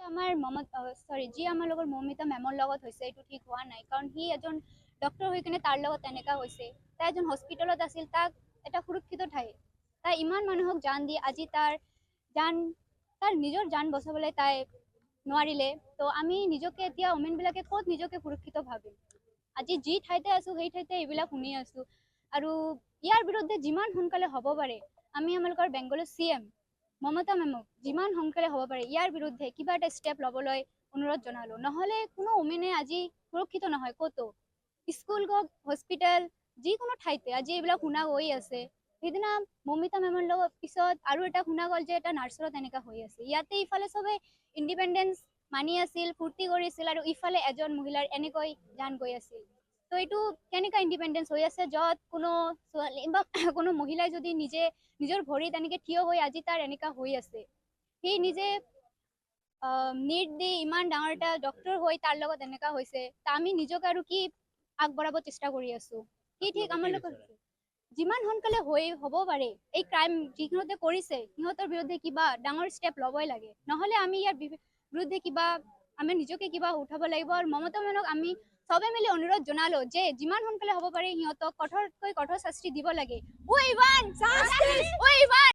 আমাৰ যি আমাৰ লগৰ মৌমিতা মেমৰ লগত হৈছে এইটো ঠিক হোৱা নাই, কাৰণ সি এজন ডক্তৰ হৈ কিনে তাৰ লগত তেনেকা হৈছে। তাই এজন হস্পিটেলত আছিল, তাক এটা সুৰক্ষিত ঠাই, তাই ইমান মানুহক জান দি আজি তাৰ নিজৰ জান বচাবলৈ তাই নোৱাৰিলে। তো আমি নিজকে এতিয়া ওমেনবিলাকে ক'ত নিজকে সুৰক্ষিত ভাবিম? আজি যি ঠাইতে আছো সেই ঠাইতে এইবিলাক শুনি আছো। আৰু ইয়াৰ বিৰুদ্ধে যিমান সোনকালে হ'ব পাৰে আমি আমালোকৰ বেংগলৰ CM মমতা মেমক যিমান সোনকালে হ'ব পাৰে ইয়াৰ বিৰুদ্ধে কিবা এটা ষ্টেপ ল'বলৈ অনুৰোধ জনালো। নহ'লে কোনো ওমেনে আজি সুৰক্ষিত নহয় ক'তো। স্কুল হওক, হস্পিটেল, যিকোনো ঠাইতে আজি এইবিলাক শুনা হৈ আছে। সেইদিনা মমিতা মেমৰ লগত পিছত আৰু এটা শুনা গ'ল যে এটা নাৰ্ছৰো তেনেকা হৈ আছে। ইয়াতে ইফালে চবে ইণ্ডিপেণ্ডেঞ্চ মানি আছিল, ফূৰ্তি কৰিছিল, আৰু ইফালে এজন মহিলাৰ এনেকৈ জান গৈ আছিল। তো এইটো কেনেকা ইণ্ডিপেণ্ডেঞ্চ হৈ আছে য'ত কোনো ছোৱালী বা কোনো মহিলাই যদি নিজৰ ভৰিত এনেকে থিয় হৈ আজি তাৰ এনেকা হৈ আছে। সি নিজে নিট দি ইমান ডাঙৰ এটা ডক্তৰ হৈ তাৰ লগত এনেকা হৈছে, তা আমি নিজকে আৰু কি আগবঢ়াব চেষ্টা কৰি আছো। কি ঠিক আমাৰ লগত যিমান সোনকালে হ'ব পাৰে এই ক্ৰাইম যিখিনিতে কৰিছে সিহঁতৰ বিৰুদ্ধে কিবা ডাঙৰ ষ্টেপ ল'বই লাগে। নহ'লে আমি ইয়াৰ বিৰুদ্ধে আমি নিজকে কিবা উঠাব লাগিব। আৰু মমতা মেমক আমি চবে মিলি অনুৰোধ জনালো যে যিমান সোনকালে হ'ব পাৰে সিহঁতক কঠোৰতকৈ কঠোৰ শাস্তি দিব লাগে।